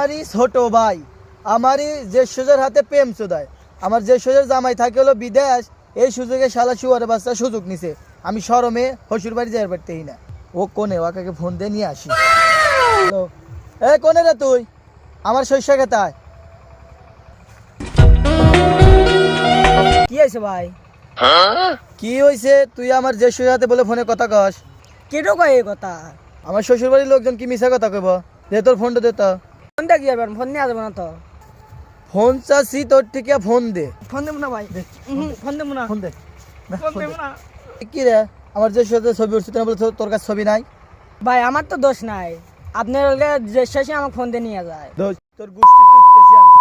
আমারই ছোট ভাই আমারই যে সোজার হাতে প্রেম চোদায় আমার যে সোজার জামাই থাকে হলো বিদেশ এই সুযোগে শালা শুয়ারে বাচ্চা সুযোগ নিছে আমি শরমে হসুর বাড়ি যাই পারতেই না ও কোনে ওকে ফোন দিয়ে নিয়ে আসি হ্যালো এ কোনে রে তুই আমার শস্য খেতায় কি আছে ভাই? কি হয়েছে তুই আমার যে সোজার হাতে বলে ফোনে কথা কস কেটো কয় এই কথা? আমার শ্বশুর বাড়ির লোকজন কি মিশা কথা কইব দে তোর ফোনটা দে তো ফোন দিয়ে কি যাবেন? ফোন নিয়ে যাবো না তো। ফোন চাচ্ছি তোর থেকে ফোন দে ফোন দেবো না ভাই, ফোন দেবো না, ফোন দে না, ফোন ফোন দে। দেবো না কি রে আমার যে সাথে ছবি উঠছে না বলে তোর কাছে ছবি নাই ভাই। আমার তো দোষ নাই, আপনার যে শেষে আমাকে ফোন দিয়ে নিয়ে যায়। তোর গোষ্ঠী তুলতেছি আমি